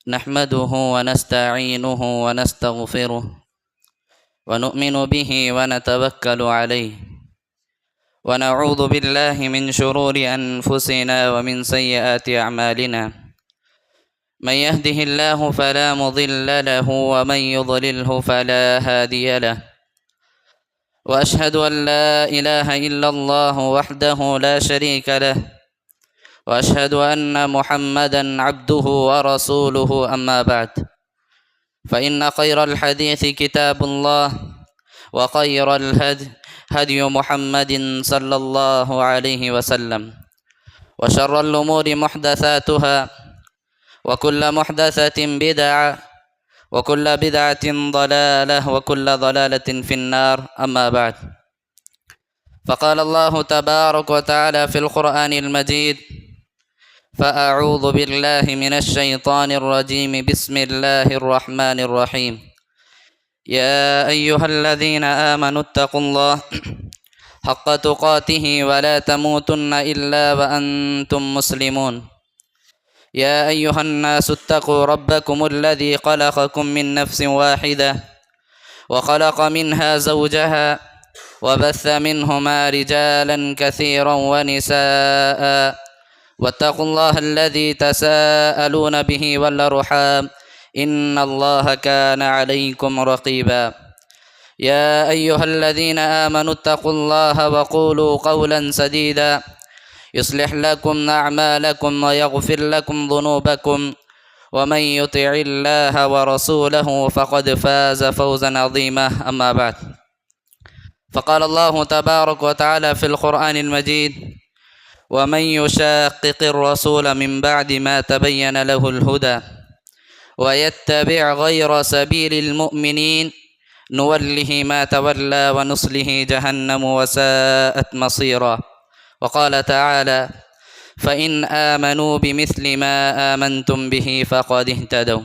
نحمده ونستعينه ونستغفره ونؤمن به ونتوكل عليه ونعوذ بالله من شرور أنفسنا ومن سيئات أعمالنا. من يهده الله فلا مضل له ومن يضلله فلا هادي له. وأشهد أن لا إله إلا الله وحده لا شريك له وأشهد أن محمدًا عبده ورسوله. أما بعد فإن خير الحديث كتاب الله وخير الهدي هدي محمد صلى الله عليه وسلم وشر الأمور محدثاتها وكل محدثة بدعة وكل بدعة ضلالة وكل ضلالة في النار. أما بعد فقال الله تبارك وتعالى في القرآن المجيد: فأعوذ بالله من الشيطان الرجيم بسم الله الرحمن الرحيم. يا أيها الذين آمنوا اتقوا الله حق تقاته ولا تموتن إلا وأنتم مسلمون. يا أيها الناس اتقوا ربكم الذي خلقكم من نفس واحدة وخلق منها زوجها وبث منهما رجالا كثيرا ونساء واتقوا الله الذي تساءلون به والأرحام إن الله كان عليكم رقيبا. يا أيها الذين آمنوا اتقوا الله وقولوا قولا سديدا يصلح لكم أعمالكم ويغفر لكم ذنوبكم ومن يطع الله ورسوله فقد فاز فوزا عظيما. أما بعد فقال الله تبارك وتعالى في القرآن المجيد: ومن يشاقق الرسول من بعد ما تبين له الهدى ويتبع غير سبيل المؤمنين نوله ما تولى ونصله جهنم وساءت مصيرا. وقال تعالى: فإن آمنوا بمثل ما آمنتم به فقد اهتدوا.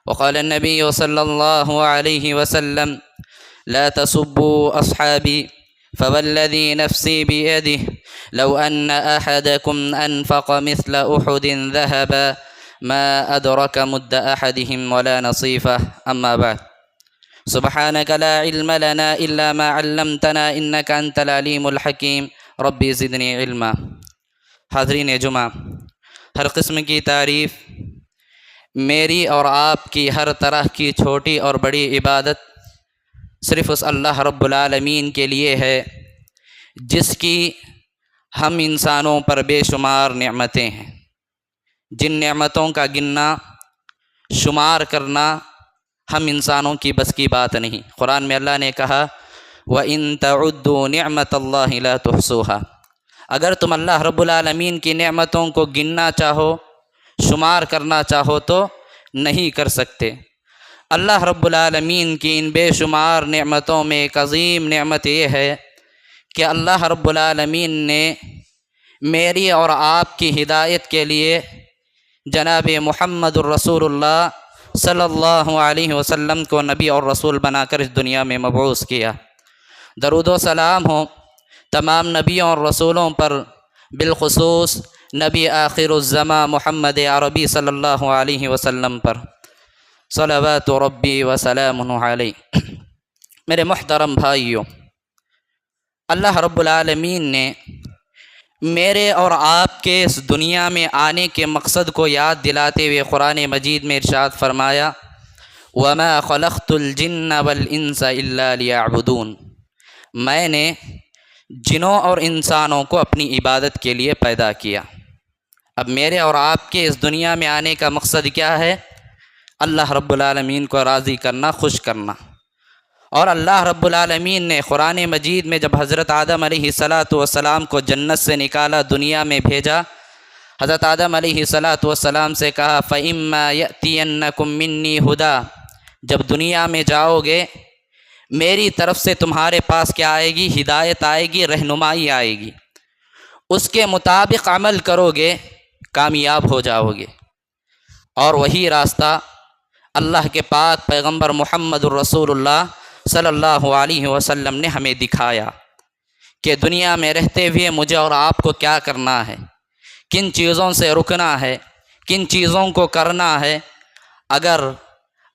وقال النبي صلى الله عليه وسلم: لا تسبوا أصحابي فوالذي نفسي بيده لو أن أحدكم أنفق مثل أحد ذهبا ما أدرك مد أحدهم ولا نصيفه. أما بعد سبحانك لا علم لنا إلا ما علمتنا إنك أنت العليم الحكيم ربي زدني علما. حاضرین جمعہ، ہر قسم کی تعریف میری اور آپ کی ہر طرح کی چھوٹی اور بڑی عبادت صرف اس اللہ رب العالمین کے لیے ہے جس کی ہم انسانوں پر بے شمار نعمتیں ہیں، جن نعمتوں کا گننا شمار کرنا ہم انسانوں کی بس کی بات نہیں۔ قرآن میں اللہ نے کہا: وَإِن تَعُدُّوا نِعْمَةَ اللَّهِ لَا تُحْصُوهَا۔ اگر تم اللہ رب العالمین کی نعمتوں کو گننا چاہو، شمار کرنا چاہو تو نہیں کر سکتے۔ اللہ رب العالمین کی ان بے شمار نعمتوں میں ایک عظیم نعمت یہ ہے کہ اللہ رب العالمین نے میری اور آپ کی ہدایت کے لیے جناب محمد الرسول اللہ صلی اللہ علیہ وسلم کو نبی اور رسول بنا کر اس دنیا میں مبعوث کیا۔ درود و سلام ہو تمام نبیوں اور رسولوں پر، بالخصوص نبی آخر الزماں محمد عربی صلی اللہ علیہ وسلم پر، صلوات ربی وسلامہ علیہ۔ میرے محترم بھائیوں، اللہ رب العالمین نے میرے اور آپ کے اس دنیا میں آنے کے مقصد کو یاد دلاتے ہوئے قرآن مجید میں ارشاد فرمایا: وَمَا خَلَقْتُ الْجِنَّ وَالْإِنسَ إِلَّا لِيَعْبُدُونَ۔ میں نے جنوں اور انسانوں کو اپنی عبادت کے لیے پیدا کیا۔ اب میرے اور آپ کے اس دنیا میں آنے کا مقصد کیا ہے؟ اللہ رب العالمین کو راضی کرنا، خوش کرنا۔ اور اللہ رب العالمین نے قرآن مجید میں جب حضرت آدم علیہ السلام کو جنت سے نکالا، دنیا میں بھیجا، حضرت آدم علیہ السلام سے کہا: فَإِمَّا يَأْتِيَنَّكُم مِّنِّي هُدًى۔ جب دنیا میں جاؤ گے میری طرف سے تمہارے پاس کیا آئے گی؟ ہدایت آئے گی، رہنمائی آئے گی۔ اس کے مطابق عمل کرو گے، کامیاب ہو جاؤ گے۔ اور وہی راستہ اللہ کے پاک پیغمبر محمد الرسول اللہ صلی اللہ علیہ وسلم نے ہمیں دکھایا کہ دنیا میں رہتے ہوئے مجھے اور آپ کو کیا کرنا ہے، کن چیزوں سے رکنا ہے، کن چیزوں کو کرنا ہے، اگر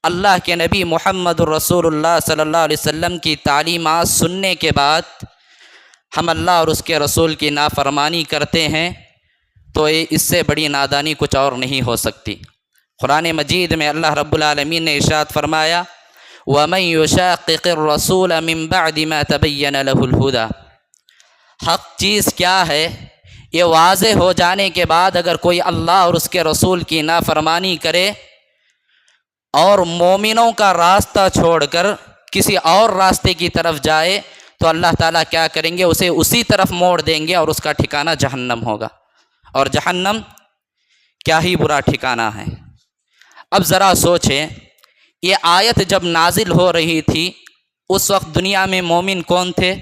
اللہ کے نبی محمد الرسول اللہ صلی اللہ علیہ وسلم کی تعلیمات سننے کے بعد ہم اللہ اور اس کے رسول کی نافرمانی کرتے ہیں تو اس سے بڑی نادانی کچھ اور نہیں ہو سکتی۔ قرآن مجید میں اللہ رب العالمین نے ارشاد فرمایا وَمَن يُشَاقِقِ الرَّسُولَ مِن بَعْدِ مَا تَبَيَّنَ لَهُ الْهُدَى، حق چیز کیا ہے یہ واضح ہو جانے کے بعد اگر کوئی اللہ اور اس کے رسول کی نافرمانی کرے اور مومنوں کا راستہ چھوڑ کر کسی اور راستے کی طرف جائے تو اللہ تعالیٰ کیا کریں گے، اسے اسی طرف موڑ دیں گے اور اس کا ٹھکانہ جہنم ہوگا، اور جہنم کیا ہی برا ٹھکانہ ہے۔ اب ذرا سوچیں، یہ آیت جب نازل ہو رہی تھی اس وقت دنیا میں مومن کون تھے؟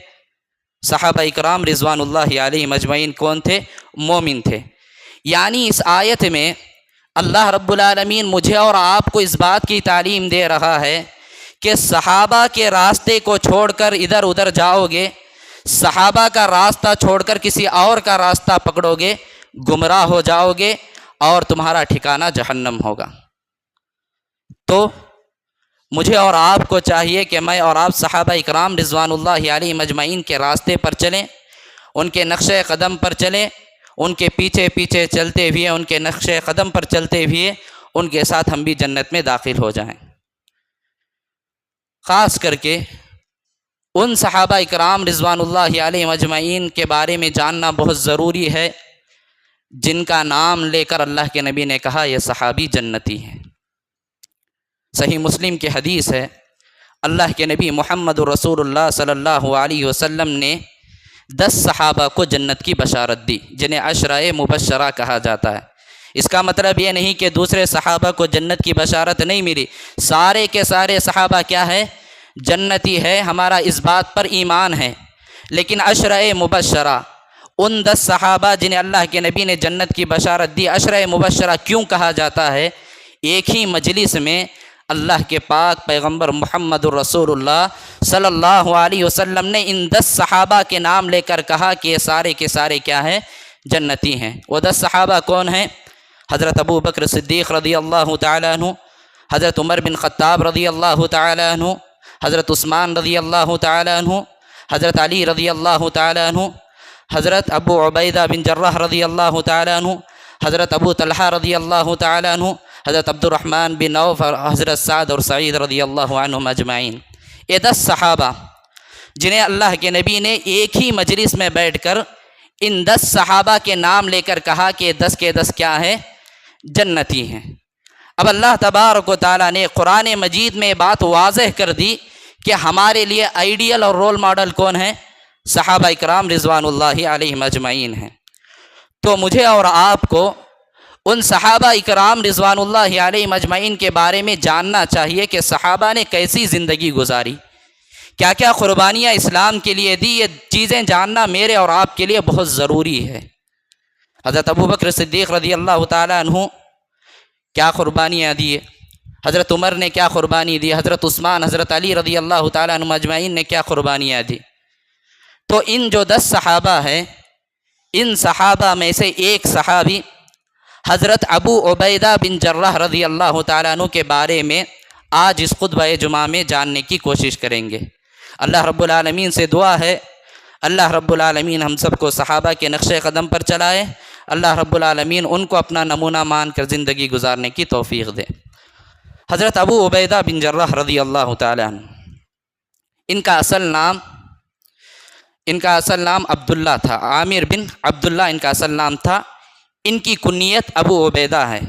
صحابہ اکرام رضوان اللہ علیہم اجمعین کون تھے؟ مومن تھے۔ یعنی اس آیت میں اللہ رب العالمین مجھے اور آپ کو اس بات کی تعلیم دے رہا ہے کہ صحابہ کے راستے کو چھوڑ کر ادھر ادھر جاؤ گے، صحابہ کا راستہ چھوڑ کر کسی اور کا راستہ پکڑو گے، گمراہ ہو جاؤ گے اور تمہارا ٹھکانہ جہنم ہوگا۔ تو مجھے اور آپ کو چاہیے کہ میں اور آپ صحابہ اکرام رضوان اللہ علیہم اجمعین کے راستے پر چلیں، ان کے نقش قدم پر چلیں، ان کے پیچھے پیچھے چلتے ہوئے، ان کے نقش قدم پر چلتے ہوئے ان کے ساتھ ہم بھی جنت میں داخل ہو جائیں۔ خاص کر کے ان صحابہ اکرام رضوان اللہ علیہم اجمعین کے بارے میں جاننا بہت ضروری ہے جن کا نام لے کر اللہ کے نبی نے کہا یہ صحابی جنتی ہیں۔ صحیح مسلم کی حدیث ہے، اللہ کے نبی محمد رسول اللہ صلی اللہ علیہ وسلم نے 10 صحابہ کو جنت کی بشارت دی جنہیں عشرہ مبشرہ کہا جاتا ہے۔ اس کا مطلب یہ نہیں کہ دوسرے صحابہ کو جنت کی بشارت نہیں ملی، سارے کے سارے صحابہ کیا ہے؟ جنتی ہے، ہمارا اس بات پر ایمان ہے۔ لیکن عشرہ مبشرہ، ان 10 صحابہ جنہیں اللہ کے نبی نے جنت کی بشارت دی، عشرہ مبشرہ کیوں کہا جاتا ہے؟ ایک ہی مجلس میں اللہ کے پاک پیغمبر محمد الرسول اللہ صلی اللہ علیہ وسلم نے ان 10 صحابہ کے نام لے کر کہا کہ یہ سارے کے سارے کیا ہیں؟ جنتی ہیں۔ وہ 10 صحابہ کون ہیں؟ حضرت ابو بکر صدیق رضی اللہ تعالیٰ عنہ، حضرت عمر بن خطاب رضی اللہ تعالیٰ عنہ، حضرت عثمان رضی اللہ تعالیٰ عنہ، حضرت علی رضی اللہ تعالیٰ عنہ، حضرت ابو عبیدہ بن جراح رضی اللہ تعالیٰ عنہ، حضرت ابو طلحہ رضی اللہ تعالیٰ عنہ، حضرت عبد الرحمن بن عوف اور حضرت سعد اور سعید رضی اللہ عنہم اجمعین۔ یہ 10 صحابہ جنہیں اللہ کے نبی نے ایک ہی مجلس میں بیٹھ کر ان 10 صحابہ کے نام لے کر کہا کہ 10 کے 10 کیا ہیں؟ جنتی ہیں۔ اب اللہ تبارک و تعالیٰ نے قرآن مجید میں بات واضح کر دی کہ ہمارے لیے آئیڈیل اور رول ماڈل کون ہیں؟ صحابہ اکرام رضوان اللہ علیہم اجمعین ہیں۔ تو مجھے اور آپ کو ان صحابہ اکرام رضوان اللہ علیہم اجمعین کے بارے میں جاننا چاہیے کہ صحابہ نے کیسی زندگی گزاری، کیا کیا قربانیاں اسلام کے لیے دی۔ یہ چیزیں جاننا میرے اور آپ کے لیے بہت ضروری ہے۔ حضرت ابو بکر صدیق رضی اللہ تعالیٰ عنہ کیا قربانیاں دی، حضرت عمر نے کیا قربانی دی، حضرت عثمان، حضرت علی رضی اللہ تعالیٰ عنہ اجمعین نے کیا قربانیاں دی۔ تو ان جو 10 صحابہ ہیں، ان صحابہ میں سے ایک صحابی حضرت ابو عبیدہ بن جراح رضی اللہ تعالیٰ عنہ کے بارے میں آج اس خطبہ جمعہ میں جاننے کی کوشش کریں گے۔ اللہ رب العالمین سے دعا ہے اللہ رب العالمین ہم سب کو صحابہ کے نقش قدم پر چلائے، اللہ رب العالمین ان کو اپنا نمونہ مان کر زندگی گزارنے کی توفیق دے۔ حضرت ابو عبیدہ بن جراح رضی اللہ تعالیٰ عنہ، ان کا اصل نام عبداللہ تھا، عامر بن عبداللہ ان کا اصل نام تھا۔ ان کی کنیت ابو عبیدہ ہے،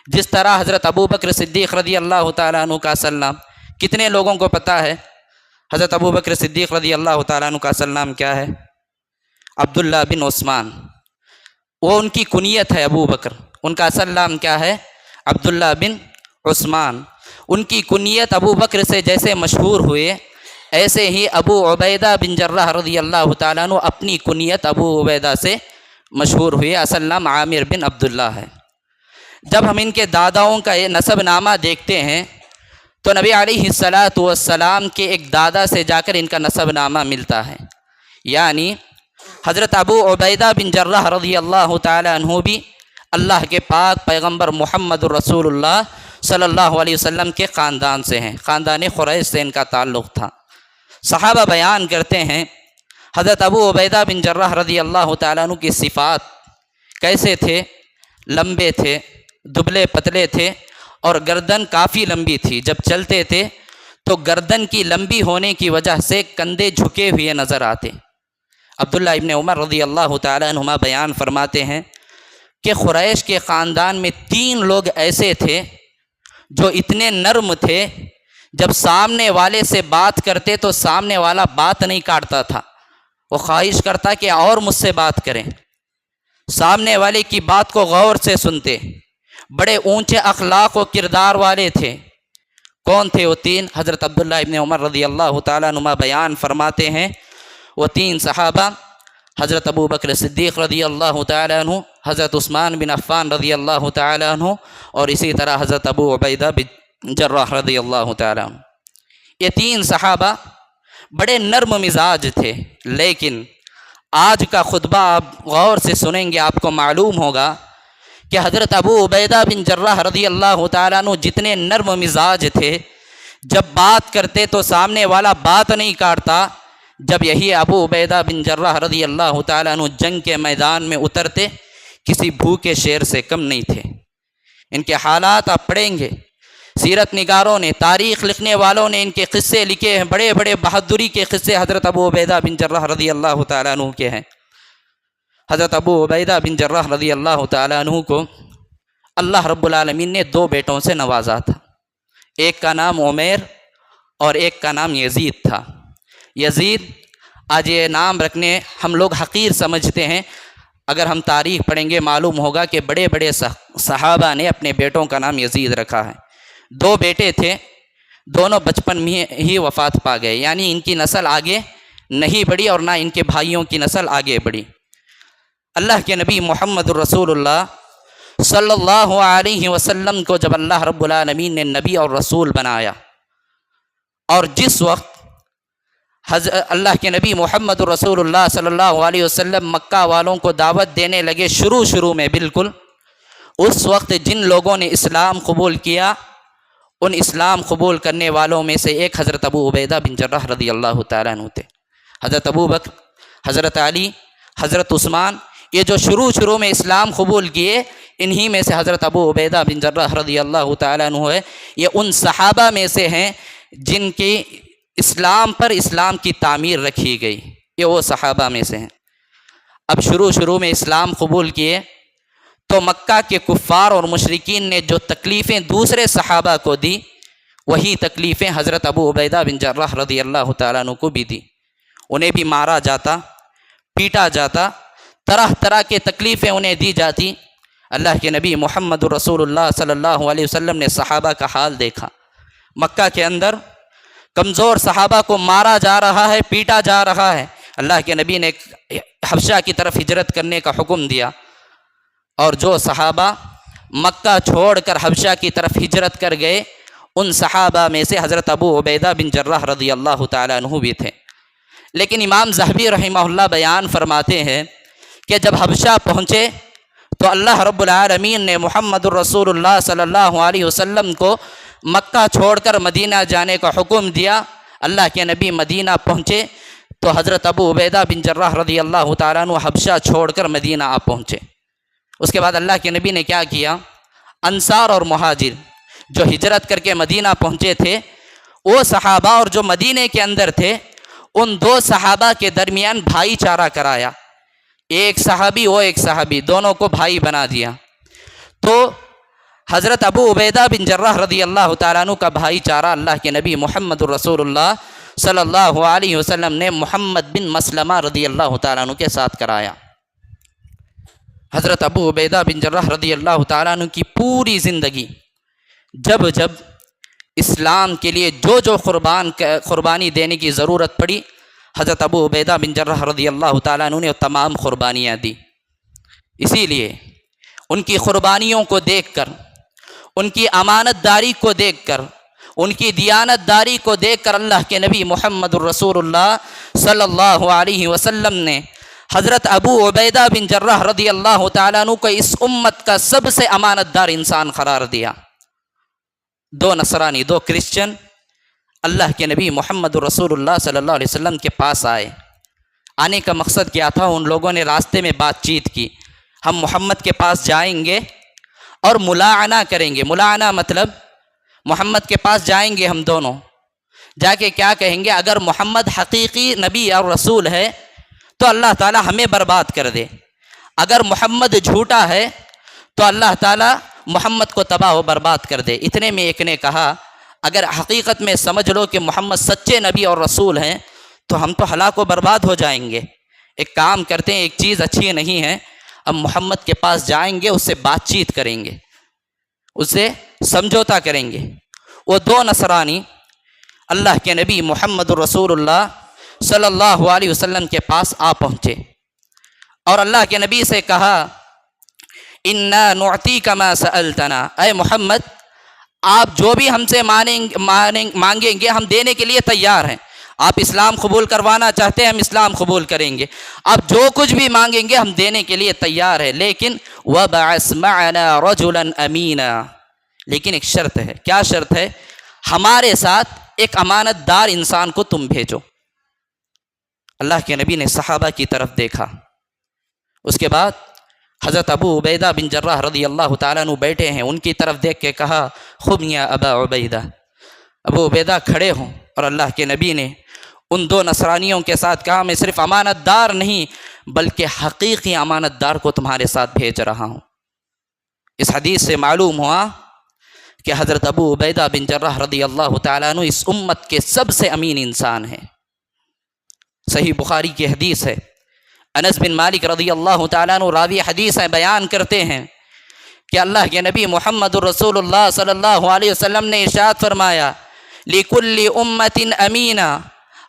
جس طرح حضرت ابو بکر صدیق رضی اللہ تعالیٰ عنہ کا اصل نام کتنے لوگوں کو پتہ ہے؟ حضرت ابو بکر صدیق رضی اللہ تعالیٰ عنہ کا اصل نام کیا ہے؟ عبداللہ بن عثمان۔ وہ ان کی کنیت ہے ابو بکر، ان کا اصل نام کیا ہے؟ عبداللہ بن عثمان۔ ان کی کنیت ابو بکر سے جیسے مشہور ہوئے، ایسے ہی ابو عبیدہ بن جراح رضی اللہ تعالیٰ عنہ اپنی کنیت ابو عبیدہ سے مشہور ہوئے، اصل نام عامر بن عبداللہ ہے۔ جب ہم ان کے داداؤں کا یہ نسب نامہ دیکھتے ہیں تو نبی علیہ الصلاۃ والسلام کے ایک دادا سے جا کر ان کا نسب نامہ ملتا ہے، یعنی حضرت ابو عبیدہ بن جراح رضی اللہ تعالیٰ عنہ بھی اللہ کے پاک پیغمبر محمد الرسول اللہ صلی اللہ علیہ وسلم کے خاندان سے ہیں، خاندان قریش سے ان کا تعلق تھا۔ صحابہ بیان کرتے ہیں حضرت ابو عبیدہ بن جراح رضی اللہ تعالیٰ عنہ کی صفات کیسے تھے؟ لمبے تھے، دبلے پتلے تھے، اور گردن کافی لمبی تھی۔ جب چلتے تھے تو گردن کی لمبی ہونے کی وجہ سے کندھے جھکے ہوئے نظر آتے۔ عبداللہ ابن عمر رضی اللہ تعالیٰ عنہما بیان فرماتے ہیں کہ قریش کے خاندان میں 3 لوگ ایسے تھے جو اتنے نرم تھے، جب سامنے والے سے بات کرتے تو سامنے والا بات نہیں کاٹتا تھا، وہ خواہش کرتا کہ اور مجھ سے بات کریں، سامنے والے کی بات کو غور سے سنتے، بڑے اونچے اخلاق و کردار والے تھے۔ کون تھے وہ 3؟ حضرت عبداللہ ابن عمر رضی اللہ تعالیٰ عنہ بیان فرماتے ہیں وہ 3 صحابہ حضرت ابو بکر صدیق رضی اللہ تعالیٰ عنہ، حضرت عثمان بن عفان رضی اللہ تعالیٰ عنہ، اور اسی طرح حضرت ابو عبیدہ بن جراح رضی اللہ تعالیٰ عنہ۔ یہ 3 صحابہ بڑے نرم مزاج تھے، لیکن آج کا خطبہ آپ غور سے سنیں گے، آپ کو معلوم ہوگا کہ حضرت ابو عبیدہ بن جراح رضی اللہ تعالیٰ عنہ جتنے نرم مزاج تھے، جب بات کرتے تو سامنے والا بات نہیں کاٹتا۔ جب یہی ابو عبیدہ بن جراح رضی اللہ تعالیٰ عنہ جنگ کے میدان میں اترتے، کسی بھوکے شیر سے کم نہیں تھے۔ ان کے حالات آپ پڑھیں گے، سیرت نگاروں نے، تاریخ لکھنے والوں نے ان کے قصے لکھے ہیں، بڑے بڑے بہادری کے قصے حضرت ابو عبیدہ بن جراح رضی اللہ تعالیٰ عنہ کے ہیں۔ حضرت ابو عبیدہ بن جراح رضی اللہ تعالیٰ عنہ کو اللہ رب العالمین نے 2 بیٹوں سے نوازا تھا، ایک کا نام عمیر اور ایک کا نام یزید تھا۔ یزید، آج یہ نام رکھنے ہم لوگ حقیر سمجھتے ہیں، اگر ہم تاریخ پڑھیں گے معلوم ہوگا کہ بڑے بڑے صحابہ نے اپنے بیٹوں کا نام یزید رکھا ہے۔ 2 بیٹے تھے، دونوں بچپن میں ہی وفات پا گئے، یعنی ان کی نسل آگے نہیں بڑھی اور نہ ان کے بھائیوں کی نسل آگے بڑھی۔ اللہ کے نبی محمد الرسول اللہ صلی اللہ علیہ وسلم کو جب اللہ رب العالمین نے نبی اور رسول بنایا، اور جس وقت اللہ کے نبی محمد الرسول اللہ صلی اللہ علیہ وسلم مکہ والوں کو دعوت دینے لگے شروع میں بالکل، اس وقت جن لوگوں نے اسلام قبول کیا، ان اسلام قبول کرنے والوں میں سے ایک حضرت ابو عبیدہ بن جراح رضی اللہ تعالیٰ عنہ تھے۔ حضرت ابو بکر، حضرت علی، حضرت عثمان، یہ جو شروع میں اسلام قبول کیے، انہی میں سے حضرت ابو عبیدہ بن جراح رضی اللہ تعالیٰ عنہ ہے۔ یہ ان صحابہ میں سے ہیں جن کی اسلام پر اسلام کی تعمیر رکھی گئی، یہ وہ صحابہ میں سے ہیں۔ اب شروع میں اسلام قبول کیے تو مکہ کے کفار اور مشرکین نے جو تکلیفیں دوسرے صحابہ کو دی، وہی تکلیفیں حضرت ابو عبیدہ بن جراح رضی اللہ تعالیٰ عنہ کو بھی دی۔ انہیں بھی مارا جاتا، پیٹا جاتا، طرح کے تکلیفیں انہیں دی جاتی۔ اللہ کے نبی محمد رسول اللہ صلی اللہ علیہ وسلم نے صحابہ کا حال دیکھا، مکہ کے اندر کمزور صحابہ کو مارا جا رہا ہے، پیٹا جا رہا ہے۔ اللہ کے نبی نے حبشہ کی طرف ہجرت کرنے کا حکم دیا، اور جو صحابہ مکہ چھوڑ کر حبشہ کی طرف ہجرت کر گئے، ان صحابہ میں سے حضرت ابو عبیدہ بن جراح رضی اللہ تعالیٰ عنہ بھی تھے۔ لیکن امام ذہبی رحمہ اللہ بیان فرماتے ہیں کہ جب حبشہ پہنچے تو اللہ رب العالمین نے محمد الرسول اللہ صلی اللہ علیہ وسلم کو مکہ چھوڑ کر مدینہ جانے کا حکم دیا۔ اللہ کے نبی مدینہ پہنچے تو حضرت ابو عبیدہ بن جراح رضی اللہ تعالیٰ عنہ حبشہ چھوڑ کر مدینہ آ پہنچے۔ اس کے بعد اللہ کے نبی نے کیا کیا؟ انصار اور مہاجر جو ہجرت کر کے مدینہ پہنچے تھے، وہ صحابہ اور جو مدینہ کے اندر تھے، ان 2 صحابہ کے درمیان بھائی چارہ کرایا، ایک صحابی وہ ایک صحابی، دونوں کو بھائی بنا دیا۔ تو حضرت ابو عبیدہ بن جراح رضی اللہ تعالیٰ عنہ کا بھائی چارہ اللہ کے نبی محمد الرسول اللہ صلی اللہ علیہ وسلم نے محمد بن مسلمہ رضی اللہ تعالیٰ عنہ کے ساتھ کرایا۔ حضرت ابو عبیدہ بن جراح رضی اللہ تعالیٰ عنہ کی پوری زندگی جب اسلام کے لیے جو قربانی دینے کی ضرورت پڑی، حضرت ابو عبیدہ بن جراح رضی اللہ تعالیٰ عنہ نے تمام قربانیاں دی۔ اسی لیے ان کی قربانیوں کو دیکھ کر، ان کی امانت داری کو دیکھ کر، ان کی دیانت داری کو دیکھ کر اللہ کے نبی محمد الرسول اللہ صلی اللہ علیہ وسلم نے حضرت ابو عبیدہ بن جراح رضی اللہ تعالیٰ عنہ کو اس امت کا سب سے امانت دار انسان قرار دیا۔ دو نصرانی، دو کرسچن اللہ کے نبی محمد رسول اللہ صلی اللہ علیہ وسلم کے پاس آئے۔ آنے کا مقصد کیا تھا؟ ان لوگوں نے راستے میں بات چیت کی، ہم محمد کے پاس جائیں گے اور ملاعنہ کریں گے۔ ملاعنہ مطلب محمد کے پاس جائیں گے ہم دونوں، جا کے کیا کہیں گے؟ اگر محمد حقیقی نبی اور رسول ہے تو اللہ تعالی ہمیں برباد کر دے، اگر محمد جھوٹا ہے تو اللہ تعالی محمد کو تباہ و برباد کر دے۔ اتنے میں ایک نے کہا اگر حقیقت میں سمجھ لو کہ محمد سچے نبی اور رسول ہیں تو ہم تو ہلاک و برباد ہو جائیں گے۔ ایک کام کرتے ہیں، ایک چیز اچھی نہیں ہے، اب محمد کے پاس جائیں گے، اس سے بات چیت کریں گے، اس سے سمجھوتا کریں گے۔ وہ دو نصرانی اللہ کے نبی محمد رسول اللہ صلی اللہ علیہ وسلم کے پاس آ پہنچے اور اللہ کے نبی سے کہا اِنَّا نُعْطِيكَ مَا سَأَلْتَنَا، اے محمد آپ جو بھی ہم سے مانگیں گے ہم دینے کے لیے تیار ہیں۔ آپ اسلام قبول کروانا چاہتے ہیں، ہم اسلام قبول کریں گے، آپ جو کچھ بھی مانگیں گے ہم دینے کے لیے تیار ہیں، لیکن وَبَعَثْ مَعَنَا رَجُلًا أَمِينًا، لیکن ایک شرط ہے۔ کیا شرط ہے؟ ہمارے ساتھ ایک امانت دار انسان کو تم بھیجو۔ اللہ کے نبی نے صحابہ کی طرف دیکھا، اس کے بعد حضرت ابو عبیدہ بن جراح رضی اللہ تعالیٰ عنہ بیٹھے ہیں، ان کی طرف دیکھ کے کہا خم یا ابا عبیدہ، ابو عبیدہ کھڑے ہوں۔ اور اللہ کے نبی نے ان دو نصرانیوں کے ساتھ کہا میں صرف امانت دار نہیں بلکہ حقیقی امانت دار کو تمہارے ساتھ بھیج رہا ہوں۔ اس حدیث سے معلوم ہوا کہ حضرت ابو عبیدہ بن جراح رضی اللہ تعالیٰ عنہ اس امت کے سب سے امین انسان ہیں۔ صحیح بخاری کی حدیث ہے، انس بن مالک رضی اللہ تعالیٰ عنہ راوی حدیث ہیں، بیان کرتے ہیں کہ اللہ کے نبی محمد رسول اللہ صلی اللہ علیہ وسلم نے ارشاد فرمایا لِكُلِّ أُمَّةٍ أَمِينًا،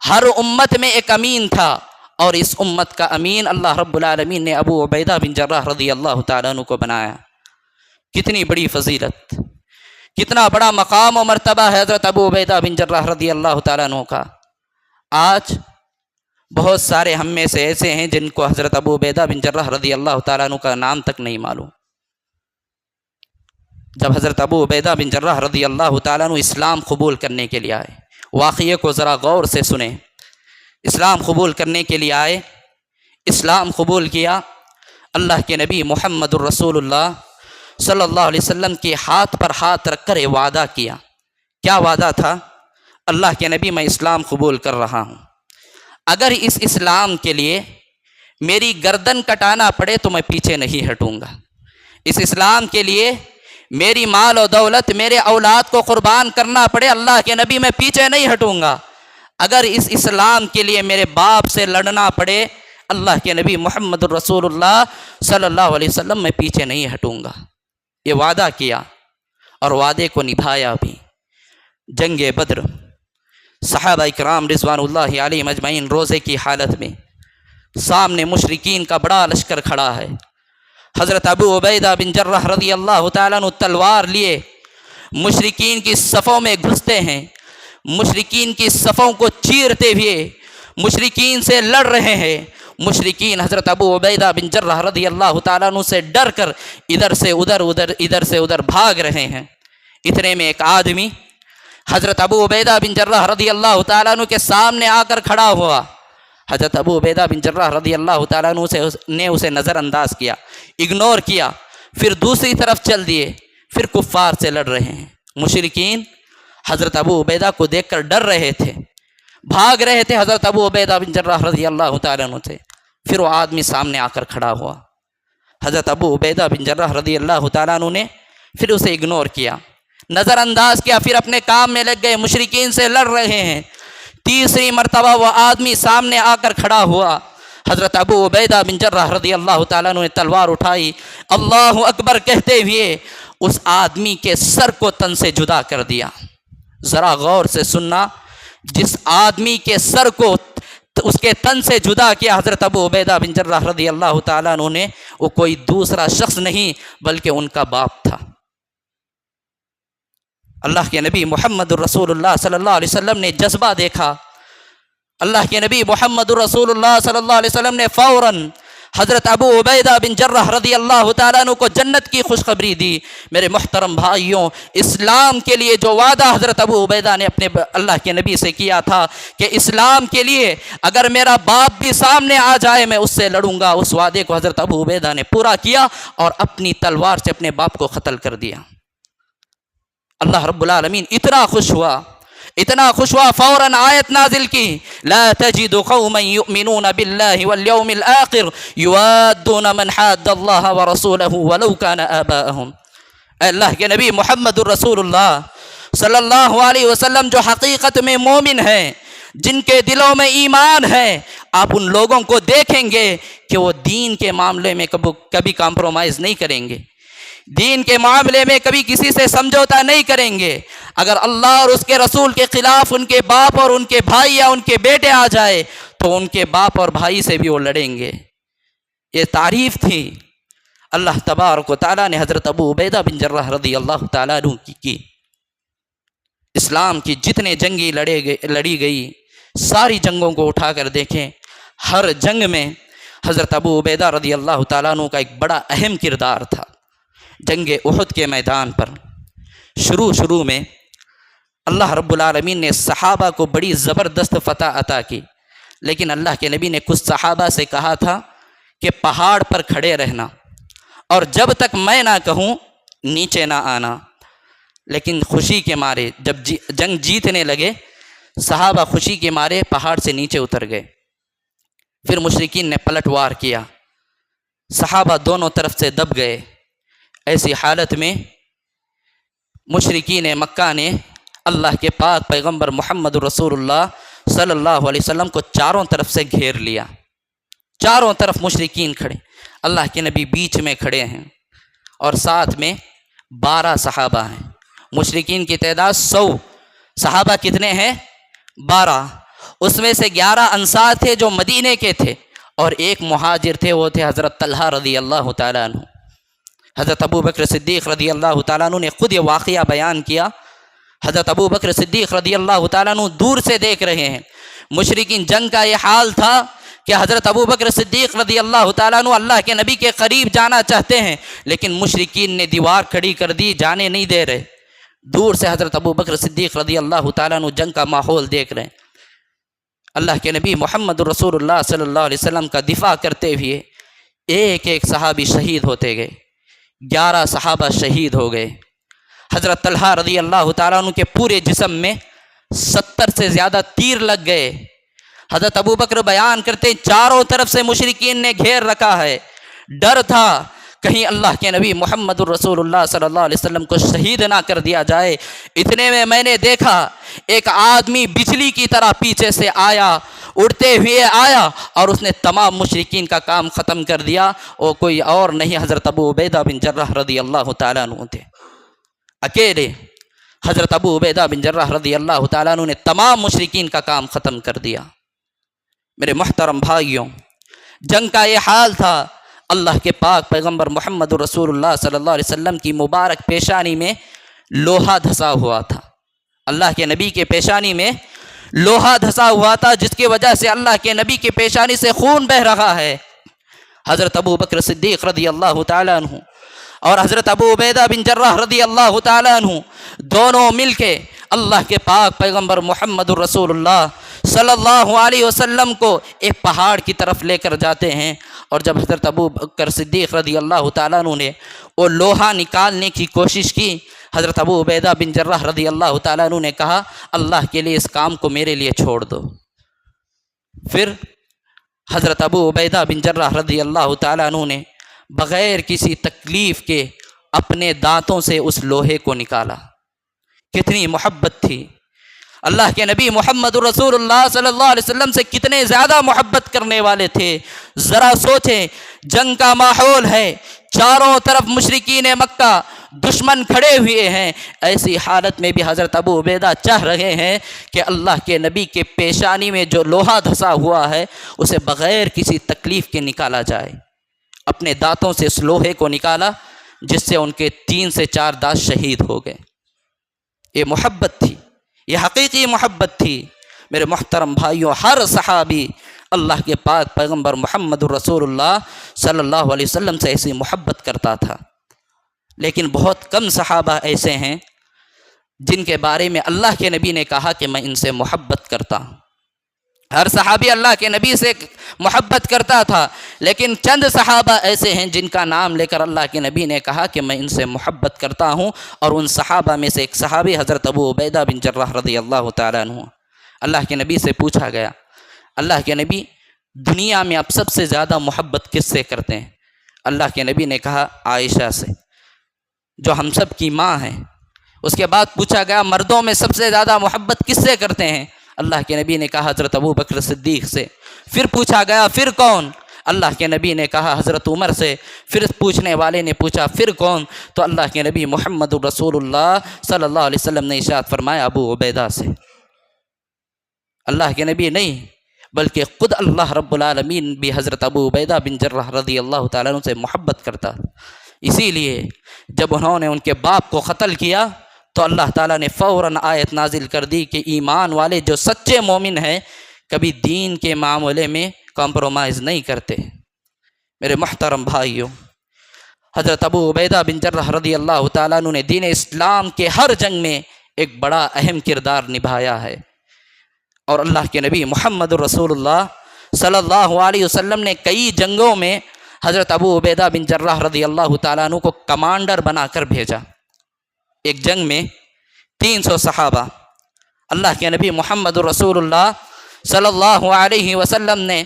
ہر امت میں ایک امین تھا، اور اس امت کا امین اللہ رب العالمین نے ابو عبیدہ بن جراح رضی اللہ تعالیٰ عنہ کو بنایا۔ کتنی بڑی فضیلت، کتنا بڑا مقام و مرتبہ ہے حضرت ابو عبیدہ بن جراح رضی اللہ تعالیٰ عنہ کا۔ آج بہت سارے ہم میں سے ایسے ہیں جن کو حضرت ابو عبیدہ بن جراح رضی اللہ تعالیٰ عنہ کا نام تک نہیں معلوم۔ جب حضرت ابو عبیدہ بن جراح رضی اللہ تعالیٰ عنہ اسلام قبول کرنے کے لیے آئے، واقعے کو ذرا غور سے سنیں، اسلام قبول کرنے کے لیے آئے، اسلام قبول کیا، اللہ کے نبی محمد الرسول اللہ صلی اللہ علیہ وسلم کے ہاتھ پر ہاتھ رکھ کر وعدہ کیا۔ کیا وعدہ تھا؟ اللہ کے نبی میں اسلام قبول کر رہا ہوں، اگر اس اسلام کے لیے میری گردن کٹانا پڑے تو میں پیچھے نہیں ہٹوں گا، اس اسلام کے لیے میری مال و دولت میرے اولاد کو قربان کرنا پڑے اللہ کے نبی میں پیچھے نہیں ہٹوں گا، اگر اس اسلام کے لیے میرے باپ سے لڑنا پڑے اللہ کے نبی محمد الرسول اللہ صلی اللہ علیہ وسلم میں پیچھے نہیں ہٹوں گا۔ یہ وعدہ کیا اور وعدے کو نبھایا بھی۔ جنگ بدر، صحابہ اکرام رضوان اللہ علیہم اجمعین روزے کی حالت میں، سامنے مشرکین کا بڑا لشکر کھڑا ہے، حضرت ابو عبیدہ بن جراح رضی اللہ تعالیٰ عنہ تلوار لیے مشرکین کی صفوں میں گھستے ہیں، مشرکین کی صفوں کو چیرتے ہوئے مشرکین سے لڑ رہے ہیں۔ مشرکین حضرت ابو عبیدہ بن جراح رضی اللہ تعالیٰ عنہ سے ڈر کر ادھر سے ادھر بھاگ رہے ہیں۔ اتنے میں ایک آدمی حضرت ابو عبیدہ بن جراح رضی اللہ تعالیٰ عنہ کے سامنے آ کر کھڑا ہوا۔ حضرت ابو عبیدہ بن جراح رضی اللہ تعالیٰ عنہ نے اسے نظر انداز کیا، اگنور کیا، پھر دوسری طرف چل دیے، پھر کفار سے لڑ رہے ہیں۔ مشرکین حضرت ابو عبیدہ کو دیکھ کر ڈر رہے تھے، بھاگ رہے تھے حضرت ابو عبیدہ بن جراح رضی اللہ تعالیٰ عنہ سے۔ پھر وہ آدمی سامنے آ کر کھڑا ہوا، حضرت ابو عبیدہ بن جراح رضی اللہ تعالیٰ عنہ نے پھر اسے اگنور کیا، نظر انداز کیا، پھر اپنے کام میں لگ گئے، مشرکین سے لڑ رہے ہیں۔ تیسری مرتبہ وہ آدمی سامنے آ کر کھڑا ہوا، حضرت ابو عبیدہ بن جراح رضی اللہ تعالیٰ عنہ نے تلوار اٹھائی، اللہ اکبر کہتے ہوئے اس آدمی کے سر کو تن سے جدا کر دیا۔ ذرا غور سے سننا، جس آدمی کے سر کو اس کے تن سے جدا کیا حضرت ابو عبیدہ بن جراح رضی اللہ تعالیٰ عنہ نے، وہ کوئی دوسرا شخص نہیں بلکہ ان کا باپ تھا۔ اللہ کے نبی محمد الرسول اللہ صلی اللہ علیہ وسلم نے جذبہ دیکھا، اللہ کے نبی محمد الرسول اللہ صلی اللہ علیہ وسلم نے فوراً حضرت ابو عبیدہ بن جرح رضی اللہ تعالیٰ عنہ کو جنت کی خوشخبری دی۔ میرے محترم بھائیوں، اسلام کے لیے جو وعدہ حضرت ابو عبیدہ نے اپنے اللہ کے نبی سے کیا تھا کہ اسلام کے لیے اگر میرا باپ بھی سامنے آ جائے میں اس سے لڑوں گا، اس وعدے کو حضرت ابو عبیدہ نے پورا کیا اور اپنی تلوار سے اپنے باپ کو قتل کر دیا۔ اللہ رب العالمین اتنا خوش ہوا فوراً آیت نازل کی، لا تجد قوما یؤمنون باللہ والیوم الآخر یوادون من حاد اللہ ورسولہ ولو کان آباءہم۔ اے اللہ کے نبی محمد الرسول اللہ صلی اللہ علیہ وسلم جو حقیقت میں مومن ہیں، جن کے دلوں میں ایمان ہے، آپ ان لوگوں کو دیکھیں گے کہ وہ دین کے معاملے میں کبھی کمپرومائز نہیں کریں گے، دین کے معاملے میں کبھی کسی سے سمجھوتا نہیں کریں گے۔ اگر اللہ اور اس کے رسول کے خلاف ان کے باپ اور ان کے بھائی یا ان کے بیٹے آ جائے تو ان کے باپ اور بھائی سے بھی وہ لڑیں گے۔ یہ تعریف تھی اللہ تبارک و تعالیٰ نے حضرت ابو عبیدہ بن جرح رضی اللہ تعالیٰ عنہ کی۔ اسلام کی جتنے جنگیں لڑی گئی ساری جنگوں کو اٹھا کر دیکھیں، ہر جنگ میں حضرت ابو عبیدہ رضی اللہ تعالیٰ عنہ کا ایک بڑا اہم کردار تھا۔ جنگ احد کے میدان پر شروع میں اللہ رب العالمین نے صحابہ کو بڑی زبردست فتح عطا کی، لیکن اللہ کے نبی نے کچھ صحابہ سے کہا تھا کہ پہاڑ پر کھڑے رہنا اور جب تک میں نہ کہوں نیچے نہ آنا۔ لیکن خوشی کے مارے جب جنگ جیتنے لگے، صحابہ خوشی کے مارے پہاڑ سے نیچے اتر گئے۔ پھر مشرکین نے پلٹ وار کیا، صحابہ دونوں طرف سے دب گئے۔ ایسی حالت میں مشرکین مکہ نے اللہ کے پاک پیغمبر محمد رسول اللہ صلی اللہ علیہ وسلم کو چاروں طرف سے گھیر لیا۔ چاروں طرف مشرکین کھڑے، اللہ کے نبی بیچ میں کھڑے ہیں اور ساتھ میں 12 صحابہ ہیں۔ مشرکین کی تعداد 100، صحابہ کتنے ہیں؟ 12۔ اس میں سے 11 انصار تھے جو مدینے کے تھے اور ایک مہاجر تھے، وہ تھے حضرت طلحہ رضی اللہ تعالیٰ عنہ۔ حضرت ابو بکر صدیق رضی اللہ تعالیٰ عنہ نے خود یہ واقعہ بیان کیا۔ حضرت ابو بکر صدیق رضی اللہ تعالیٰ عنہ دور سے دیکھ رہے ہیں۔ مشرکین جنگ کا یہ حال تھا کہ حضرت ابو بکر صدیق رضی اللہ تعالیٰ عنہ اللہ کے نبی کے قریب جانا چاہتے ہیں، لیکن مشرکین نے دیوار کھڑی کر دی، جانے نہیں دے رہے۔ دور سے حضرت ابو بکر صدیق رضی اللہ تعالیٰ عنہ جنگ کا ماحول دیکھ رہے ہیں۔ اللہ کے نبی محمد رسول اللہ صلی اللہ علیہ وسلم کا دفاع کرتے ہوئے ایک ایک صحابی شہید ہوتے گئے۔ 11 صحابہ شہید ہو گئے۔ حضرت طلحہ رضی اللہ تعالیٰ عنہ کے پورے جسم میں 70 سے زیادہ تیر لگ گئے۔ حضرت ابو بکر بیان کرتے چاروں طرف سے مشرکین نے گھیر رکھا ہے، ڈر تھا کہیں اللہ کے نبی محمد الرسول اللہ صلی اللہ علیہ وسلم کو شہید نہ کر دیا جائے۔ اتنے میں نے دیکھا ایک آدمی بجلی کی طرح پیچھے سے آیا، اڑتے ہوئے آیا اور اس نے تمام مشرکین کا کام ختم کر دیا۔ وہ کوئی اور نہیں حضرت ابو عبیدہ بن جرح رضی اللہ تعالیٰ عنہ تھے۔ اکیلے حضرت ابو عبیدہ بن جرح رضی اللہ تعالیٰ عنہ نے تمام مشرکین کا کام ختم کر دیا۔ میرے محترم بھائیوں، جنگ کا یہ حال تھا۔ اللہ کے پاک پیغمبر محمد رسول اللہ صلی اللہ علیہ وسلم کی مبارک پیشانی میں لوہا دھسا ہوا تھا۔ اللہ کے نبی کے پیشانی میں لوہا دھسا ہوا تھا، جس کی وجہ سے اللہ کے نبی کی پیشانی سے خون بہہ رہا ہے۔ حضرت ابو بکر صدیق رضی اللہ تعالیٰ عنہ اور حضرت ابو عبیدہ بن جرح رضی اللہ تعالیٰ عنہ دونوں مل کے اللہ کے پاک پیغمبر محمد الرسول اللہ صلی اللہ علیہ وسلم کو ایک پہاڑ کی طرف لے کر جاتے ہیں، اور جب حضرت ابو بکر صدیق رضی اللہ تعالیٰ عنہ نے وہ لوہا نکالنے کی کوشش کی، حضرت ابو عبیدہ بن جرح رضی اللہ تعالیٰ عنہ نے کہا اللہ کے لیے اس کام کو میرے لیے چھوڑ دو۔ پھر حضرت ابو عبیدہ بن جرح رضی اللہ تعالیٰ عنہ نے بغیر کسی تکلیف کے اپنے دانتوں سے اس لوہے کو نکالا۔ کتنی محبت تھی! اللہ کے نبی محمد رسول اللہ صلی اللہ علیہ وسلم سے کتنے زیادہ محبت کرنے والے تھے۔ ذرا سوچیں، جنگ کا ماحول ہے، چاروں طرف مشرکین مکہ دشمن کھڑے ہوئے ہیں، ایسی حالت میں بھی حضرت ابو عبیدہ چاہ رہے ہیں کہ اللہ کے نبی کے پیشانی میں جو لوہا دھسا ہوا ہے اسے بغیر کسی تکلیف کے نکالا جائے۔ اپنے دانتوں سے اس لوہے کو نکالا، جس سے ان کے 3 سے 4 دانت شہید ہو گئے۔ یہ محبت تھی، یہ حقیقی محبت تھی۔ میرے محترم بھائیوں، ہر صحابی اللہ کے پاک پیغمبر محمد الرسول اللہ صلی اللہ علیہ وسلم سے ایسی محبت کرتا تھا، لیکن بہت کم صحابہ ایسے ہیں جن کے بارے میں اللہ کے نبی نے کہا کہ میں ان سے محبت کرتا ہوں۔ ہر صحابی اللہ کے نبی سے محبت کرتا تھا، لیکن چند صحابہ ایسے ہیں جن کا نام لے کر اللہ کے نبی نے کہا کہ میں ان سے محبت کرتا ہوں، اور ان صحابہ میں سے ایک صحابی حضرت ابو عبیدہ بن جراح رضی اللہ تعالیٰ عنہ۔ اللہ کے نبی سے پوچھا گیا، اللہ کے نبی دنیا میں آپ سب سے زیادہ محبت کس سے کرتے ہیں؟ اللہ کے نبی نے کہا عائشہ سے، جو ہم سب کی ماں ہیں۔ اس کے بعد پوچھا گیا مردوں میں سب سے زیادہ محبت کس سے کرتے ہیں؟ اللہ کے نبی نے کہا حضرت ابو بکر صدیق سے۔ پھر پوچھا گیا پھر کون؟ اللہ کے نبی نے کہا حضرت عمر سے۔ پھر پوچھنے والے نے پوچھا پھر کون؟ تو اللہ کے نبی محمد رسول اللہ صلی اللہ علیہ وسلم نے ارشاد فرمایا ابو عبیدہ سے۔ اللہ کے نبی نہیں بلکہ خود اللہ رب العالمین بھی حضرت ابو عبیدہ بن جراح رضی اللہ تعالیٰ عنہ سے محبت کرتا۔ اسی لیے جب انہوں نے ان کے باپ کو قتل کیا تو اللہ تعالیٰ نے فوراً آیت نازل کر دی کہ ایمان والے جو سچے مومن ہیں کبھی دین کے معاملے میں کمپرومائز نہیں کرتے۔ میرے محترم بھائیوں، حضرت ابو عبیدہ بن جراح رضی اللہ تعالیٰ عنہ نے دین اسلام کے ہر جنگ میں ایک بڑا اہم کردار نبھایا ہے، اور اللہ کے نبی محمد الرسول اللہ صلی اللہ علیہ وسلم نے کئی جنگوں میں حضرت ابو عبیدہ بن جراح رضی اللہ تعالیٰ عنہ کو کمانڈر بنا کر بھیجا۔ ایک جنگ میں 300 صحابہ، اللہ کے نبی محمد الرسول اللہ صلی اللہ علیہ وسلم نے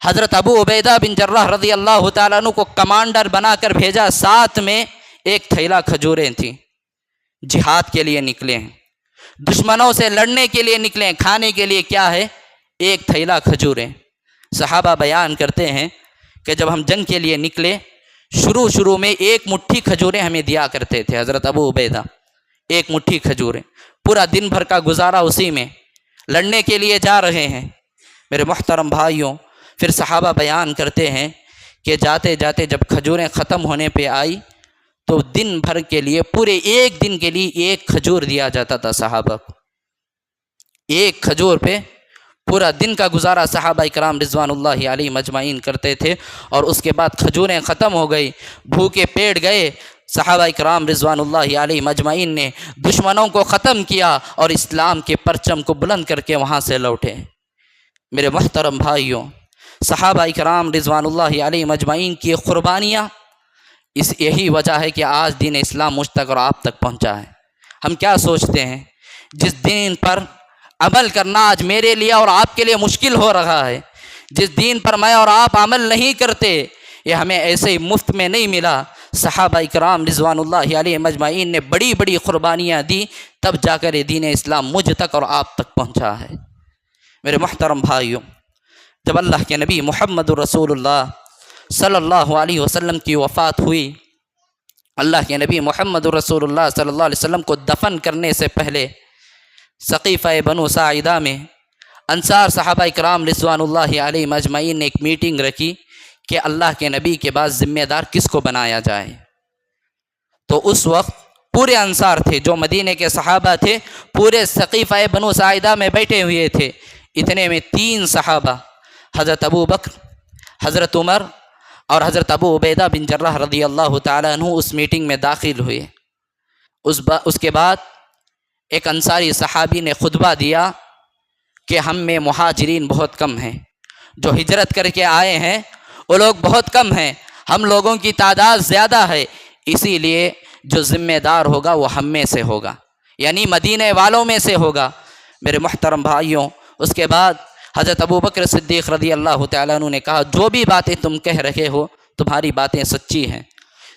حضرت ابو عبیدہ بن جراح رضی اللہ تعالیٰ عنہ کو کمانڈر بنا کر بھیجا۔ ساتھ میں ایک تھیلا کھجوریں تھیں، جہاد کے لیے نکلے ہیں، دشمنوں سے لڑنے کے لیے نکلے ہیں، کھانے کے لیے کیا ہے؟ ایک تھیلا کھجوریں۔ صحابہ بیان کرتے ہیں کہ جب ہم جنگ کے لیے نکلے شروع میں ایک مٹھی کھجوریں ہمیں دیا کرتے تھے حضرت ابو عبیدہ، ایک مٹھی کھجوریں، پورا دن بھر کا گزارا اسی میں، لڑنے کے لیے جا رہے ہیں۔ میرے محترم بھائیوں، پھر صحابہ بیان کرتے ہیں کہ جاتے جاتے جب کھجوریں ختم ہونے پہ آئی تو دن بھر کے لیے، پورے ایک دن کے لیے ایک کھجور دیا جاتا تھا صحابہ کو۔ ایک کھجور پہ پورا دن کا گزارا صحابہ اکرام رضوان اللہ علیہ مجمعین کرتے تھے، اور اس کے بعد کھجوریں ختم ہو گئی، بھوکے پیٹ گئے۔ صحابہ اکرام رضوان اللہ علیہ مجمعین نے دشمنوں کو ختم کیا اور اسلام کے پرچم کو بلند کر کے وہاں سے لوٹے۔ میرے محترم بھائیوں، صحابہ اکرام رضوان اللہ علیہ مجمعین کی قربانیاں یہی وجہ ہے کہ آج دین اسلام مجھ تک اور آپ تک پہنچا ہے۔ ہم کیا سوچتے ہیں؟ جس دین پر عمل کرنا آج میرے لیے اور آپ کے لیے مشکل ہو رہا ہے، جس دین پر میں اور آپ عمل نہیں کرتے، یہ ہمیں ایسے ہی مفت میں نہیں ملا۔ صحابہ اکرام رضوان اللہ علیہ مجمعین نے بڑی بڑی قربانیاں دی، تب جا کر یہ دین اسلام مجھ تک اور آپ تک پہنچا ہے۔ میرے محترم بھائیوں، جب اللہ کے نبی محمد رسول اللہ صلی اللہ علیہ وسلم کی وفات ہوئی، اللہ کے نبی محمد رسول اللہ صلی اللہ علیہ وسلم کو دفن کرنے سے پہلے سقیفہ بنو ساعدہ میں انصار صحابہ اکرام رضوان اللہ علیہ مجمعین نے ایک میٹنگ رکھی کہ اللہ کے نبی کے بعد ذمہ دار کس کو بنایا جائے۔ تو اس وقت پورے انصار تھے، جو مدینے کے صحابہ تھے، پورے سقیفہ بنو ساعدہ میں بیٹھے ہوئے تھے۔ اتنے میں 3 صحابہ حضرت ابو بکر، حضرت عمر اور حضرت ابو عبیدہ بن جراح رضی اللہ تعالیٰ عنہ اس میٹنگ میں داخل ہوئے۔ اس کے بعد ایک انصاری صحابی نے خطبہ دیا کہ ہم میں مہاجرین بہت کم ہیں، جو ہجرت کر کے آئے ہیں وہ لوگ بہت کم ہیں، ہم لوگوں کی تعداد زیادہ ہے، اسی لیے جو ذمہ دار ہوگا وہ ہم میں سے ہوگا، یعنی مدینے والوں میں سے ہوگا۔ میرے محترم بھائیوں، اس کے بعد حضرت ابو بکر صدیق رضی اللہ تعالیٰ عنہ نے کہا جو بھی باتیں تم کہہ رہے ہو تمہاری باتیں سچی ہیں،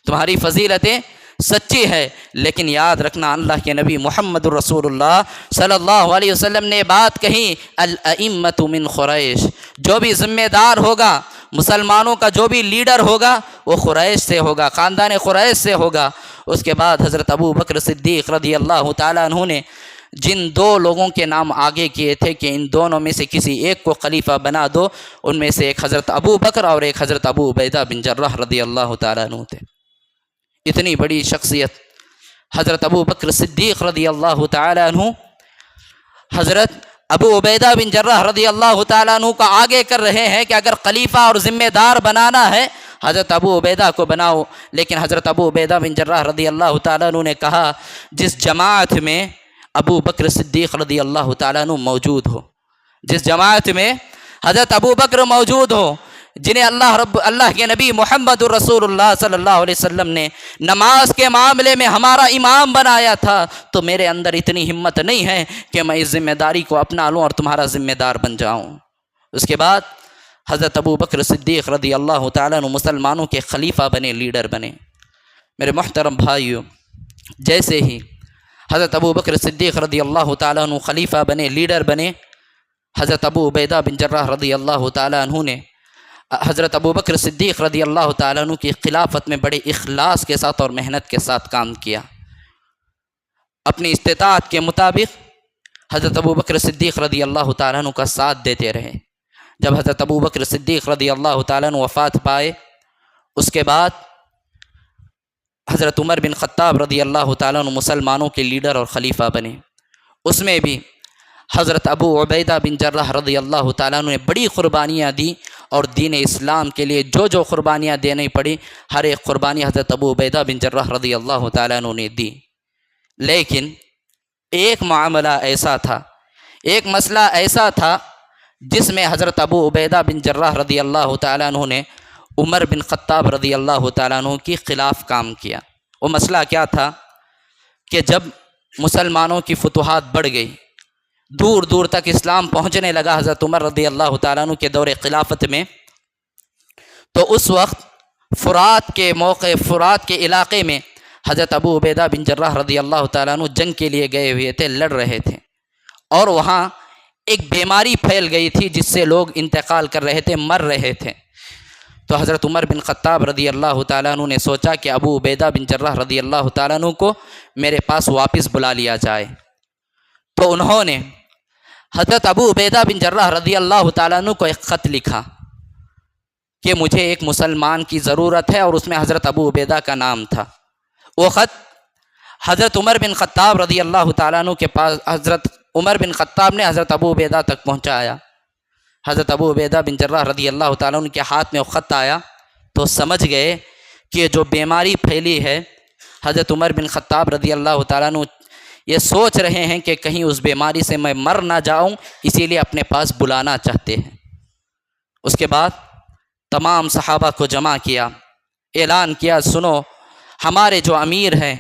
تمہاری فضیلتیں سچی ہے، لیکن یاد رکھنا اللہ کے نبی محمد الرسول اللہ صلی اللہ علیہ وسلم نے بات کہی، الائمۃ من قریش، جو بھی ذمہ دار ہوگا، مسلمانوں کا جو بھی لیڈر ہوگا وہ قریش سے ہوگا، خاندان قریش سے ہوگا۔ اس کے بعد حضرت ابو بکر صدیق رضی اللہ تعالیٰ عنہ نے جن 2 لوگوں کے نام آگے کیے تھے کہ ان دونوں میں سے کسی ایک کو خلیفہ بنا دو، ان میں سے ایک حضرت ابو بکر اور ایک حضرت ابو عبیدہ بن جراح رضی اللہ تعالیٰ عنہ تھے۔ اتنی بڑی شخصیت حضرت ابو بکر صدیق رضی اللہ تعالیٰ عنہ حضرت ابو عبیدہ بن جراح رضی اللہ تعالیٰ عنہ کا آگے کر رہے ہیں کہ اگر خلیفہ اور ذمہ دار بنانا ہے حضرت ابو عبیدہ کو بناؤ، لیکن حضرت ابو عبیدہ بن جراح رضی اللہ تعالیٰ عنہ نے کہا جس جماعت میں ابو بکر صدیق رضی اللہ تعالیٰ عنہ موجود ہو، جس جماعت میں حضرت ابو بکر موجود ہو، جنہیں اللہ کے نبی محمد الرسول اللہ صلی اللہ علیہ وسلم نے نماز کے معاملے میں ہمارا امام بنایا تھا، تو میرے اندر اتنی ہمت نہیں ہے کہ میں اس ذمہ داری کو اپنا لوں اور تمہارا ذمہ دار بن جاؤں۔ اس کے بعد حضرت ابو بکر صدیق رضی اللہ تعالیٰ عنہ مسلمانوں کے خلیفہ بنے، لیڈر بنے۔ میرے محترم بھائیوں، جیسے ہی حضرت ابو بکر صدیق رضی اللہ تعالیٰ عنہ خلیفہ بنے، لیڈر بنے، حضرت ابو عبیدہ بن جراح رضی اللہ تعالیٰ عنہ نے حضرت ابو بکر صدیق رضی اللہ تعالیٰ عنہ کی خلافت میں بڑے اخلاص کے ساتھ اور محنت کے ساتھ کام کیا۔ اپنی استطاعت کے مطابق حضرت ابو بکر صدیق رضی اللہ تعالیٰ عنہ کا ساتھ دیتے رہے۔ جب حضرت ابو بکر صدیق رضی اللہ تعالیٰ عنہ وفات پائے، اس کے بعد حضرت عمر بن خطاب رضی اللہ تعالیٰ عنہ مسلمانوں کے لیڈر اور خلیفہ بنے۔ اس میں بھی حضرت ابو عبیدہ بن جراح رضی اللہ تعالیٰ عنہ نے بڑی قربانیاں دی، اور دین اسلام کے لیے جو جو قربانیاں دینی پڑی، ہر ایک قربانی حضرت ابو عبیدہ بن جراح رضی اللہ تعالیٰ عنہ نے دی۔ لیکن ایک معاملہ ایسا تھا، ایک مسئلہ ایسا تھا جس میں حضرت ابو عبیدہ بن جراح رضی اللہ تعالیٰ عنہ نے عمر بن خطاب رضی اللہ تعالیٰ عنہ کے خلاف کام کیا۔ وہ مسئلہ کیا تھا کہ جب مسلمانوں کی فتوحات بڑھ گئی، دور دور تک اسلام پہنچنے لگا حضرت عمر رضی اللہ تعالیٰ عنہ کے دور خلافت میں، تو اس وقت فرات کے علاقے میں حضرت ابو عبیدہ بن جراح رضی اللہ تعالیٰ عنہ جنگ کے لیے گئے ہوئے تھے، لڑ رہے تھے، اور وہاں ایک بیماری پھیل گئی تھی جس سے لوگ انتقال کر رہے تھے، مر رہے تھے۔ تو حضرت عمر بن خطاب رضی اللہ تعالیٰ عنہ نے سوچا کہ ابو عبیدہ بن جراح رضی اللہ تعالیٰ عنہ کو میرے پاس واپس بلا لیا جائے۔ تو انہوں نے حضرت ابو عبیدہ بن جراح رضی اللہ تعالیٰ عنہ کو ایک خط لکھا کہ مجھے ایک مسلمان کی ضرورت ہے، اور اس میں حضرت ابو عبیدہ کا نام تھا۔ وہ خط حضرت عمر بن خطاب رضی اللہ تعالیٰ عنہ کے پاس، حضرت عمر بن خطاب نے حضرت ابو عبیدہ تک پہنچایا۔ حضرت ابو عبیدہ بن جراح رضی اللہ تعالیٰ عنہ کے ہاتھ میں وہ خط آیا تو سمجھ گئے کہ جو بیماری پھیلی ہے، حضرت عمر بن خطاب رضی اللہ تعالیٰ عنہ یہ سوچ رہے ہیں کہ کہیں اس بیماری سے میں مر نہ جاؤں، اسی لیے اپنے پاس بلانا چاہتے ہیں۔ اس کے بعد تمام صحابہ کو جمع کیا، اعلان کیا، سنو، ہمارے جو امیر ہیں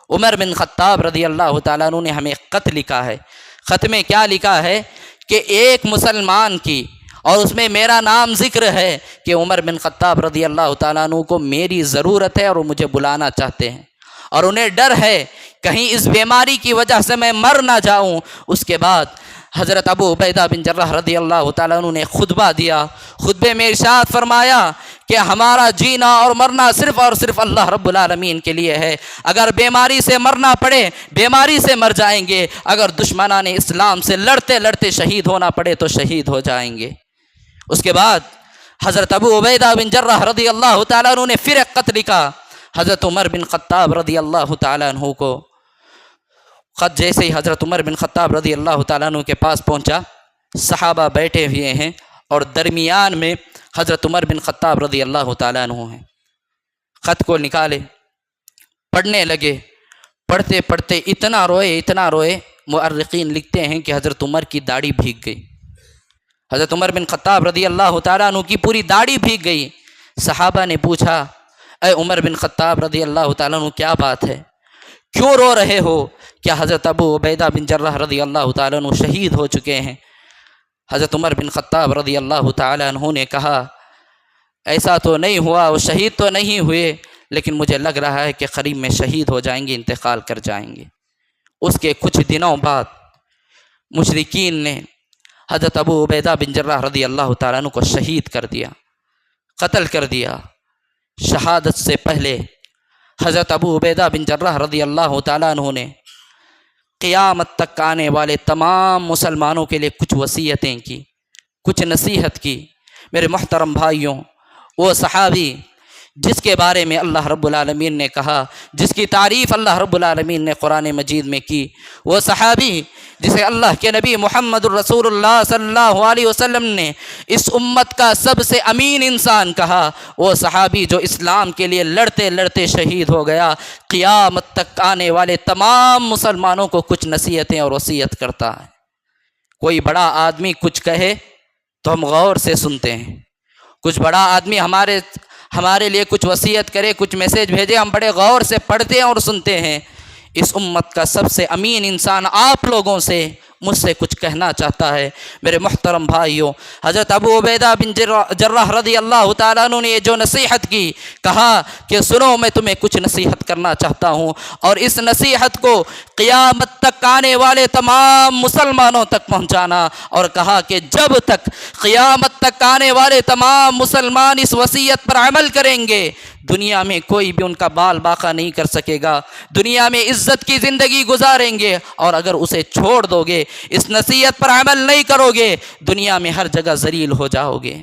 عمر بن خطاب رضی اللہ تعالیٰ عنہ نے ہمیں خط لکھا ہے۔ خط میں کیا لکھا ہے کہ ایک مسلمان کی، اور اس میں میرا نام ذکر ہے کہ عمر بن خطاب رضی اللہ تعالیٰ عنہ کو میری ضرورت ہے اور وہ مجھے بلانا چاہتے ہیں، اور انہیں ڈر ہے کہیں اس بیماری کی وجہ سے میں مر نہ جاؤں۔ اس کے بعد حضرت ابو عبیدہ بن جراح رضی اللہ تعالیٰ عنہ نے خطبہ دیا، خطبے میں ارشاد فرمایا کہ ہمارا جینا اور مرنا صرف اور صرف اللہ رب العالمین کے لیے ہے۔ اگر بیماری سے مرنا پڑے بیماری سے مر جائیں گے، اگر دشمنان اسلام سے لڑتے لڑتے شہید ہونا پڑے تو شہید ہو جائیں گے۔ اس کے بعد حضرت ابو عبیدہ بن جراح رضی اللہ تعالیٰ عنہ نے پھر ایک خط لکھا حضرت عمر بن خطاب رضی اللہ تعالیٰ عنہ کو۔ خط جیسے ہی حضرت عمر بن خطاب رضی اللہ تعالیٰ عنہ کے پاس پہنچا، صحابہ بیٹھے ہوئے ہیں اور درمیان میں حضرت عمر بن خطاب رضی اللہ تعالیٰ عنہ ہیں۔ خط کو نکالے، پڑھنے لگے، پڑھتے پڑھتے اتنا روئے، مؤرخین لکھتے ہیں کہ حضرت عمر کی داڑھی بھیگ گئی۔ حضرت عمر بن خطاب رضی اللہ تعالیٰ عنہ کی پوری داڑھی بھیگ گئی۔ صحابہ نے پوچھا، اے عمر بن خطاب رضی اللہ تعالیٰ عنہ کیا بات ہے، کیوں رو رہے ہو؟ کیا حضرت ابو عبیدہ بن جراح رضی اللہ تعالیٰ عنہ شہید ہو چکے ہیں؟ حضرت عمر بن خطاب رضی اللہ تعالیٰ عنہ نے کہا، ایسا تو نہیں ہوا، وہ شہید تو نہیں ہوئے، لیکن مجھے لگ رہا ہے کہ قریب میں شہید ہو جائیں گے، انتقال کر جائیں گے۔ اس کے کچھ دنوں بعد مشرکین نے حضرت ابو عبیدہ بن جراح رضی اللہ تعالیٰ عنہ کو شہید کر دیا، قتل کر دیا۔ شہادت سے پہلے حضرت ابو عبیدہ بن جراح رضی اللہ تعالیٰ عنہ نے قیامت تک آنے والے تمام مسلمانوں کے لیے کچھ وصیتیں کی، کچھ نصیحت کی۔ میرے محترم بھائیوں، وہ صحابی جس کے بارے میں اللہ رب العالمین نے کہا، جس کی تعریف اللہ رب العالمین نے قرآن مجید میں کی، وہ صحابی جسے اللہ کے نبی محمد الرسول اللہ صلی اللہ علیہ وسلم نے اس امت کا سب سے امین انسان کہا، وہ صحابی جو اسلام کے لیے لڑتے لڑتے شہید ہو گیا، قیامت تک آنے والے تمام مسلمانوں کو کچھ نصیحتیں اور وصیت کرتا ہے۔ کوئی بڑا آدمی کچھ کہے تو ہم غور سے سنتے ہیں، کچھ بڑا آدمی ہمارے لیے کچھ وصیت کرے، کچھ میسیج بھیجے، ہم بڑے غور سے پڑھتے ہیں اور سنتے ہیں۔ اس امت کا سب سے امین انسان آپ لوگوں سے، مجھ سے کچھ کہنا چاہتا ہے۔ میرے محترم بھائیوں، حضرت ابو عبیدہ بن جراح رضی اللہ تعالیٰ عنہ نے یہ جو نصیحت کی، کہا کہ سنو، میں تمہیں کچھ نصیحت کرنا چاہتا ہوں، اور اس نصیحت کو قیامت تک آنے والے تمام مسلمانوں تک پہنچانا، اور کہا کہ جب تک قیامت تک آنے والے تمام مسلمان اس وصیت پر عمل کریں گے، دنیا میں کوئی بھی ان کا بال باقا نہیں کر سکے گا، دنیا میں عزت کی زندگی گزاریں گے، اور اگر اسے چھوڑ دو گے، اس نصیحت پر عمل نہیں کرو گے، دنیا میں ہر جگہ ذلیل ہو جاؤ گے۔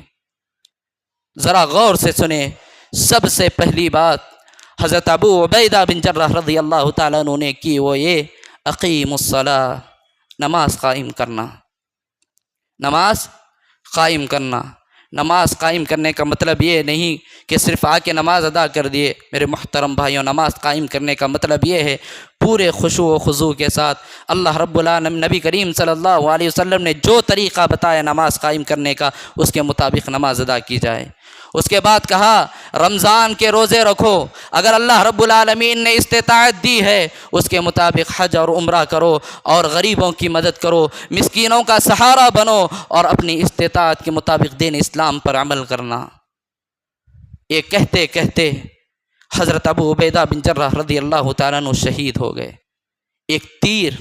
ذرا غور سے سنیں، سب سے پہلی بات حضرت ابو عبیدہ بن جراح رضی اللہ تعالیٰ عنہ نے کی، وہ یہ اقیم الصلاۃ، نماز قائم کرنا، نماز قائم کرنا۔ نماز قائم کرنے کا مطلب یہ نہیں کہ صرف آ کے نماز ادا کر دیے۔ میرے محترم بھائیوں، نماز قائم کرنے کا مطلب یہ ہے پورے خشوع و خضوع کے ساتھ اللہ رب العالمین، نبی کریم صلی اللہ علیہ وسلم نے جو طریقہ بتایا نماز قائم کرنے کا، اس کے مطابق نماز ادا کی جائے۔ اس کے بعد کہا رمضان کے روزے رکھو، اگر اللہ رب العالمین نے استطاعت دی ہے اس کے مطابق حج اور عمرہ کرو، اور غریبوں کی مدد کرو، مسکینوں کا سہارا بنو، اور اپنی استطاعت کے مطابق دین اسلام پر عمل کرنا۔ یہ کہتے کہتے حضرت ابو عبیدہ بن جراح رضی اللہ تعالیٰ عنہ شہید ہو گئے۔ ایک تیر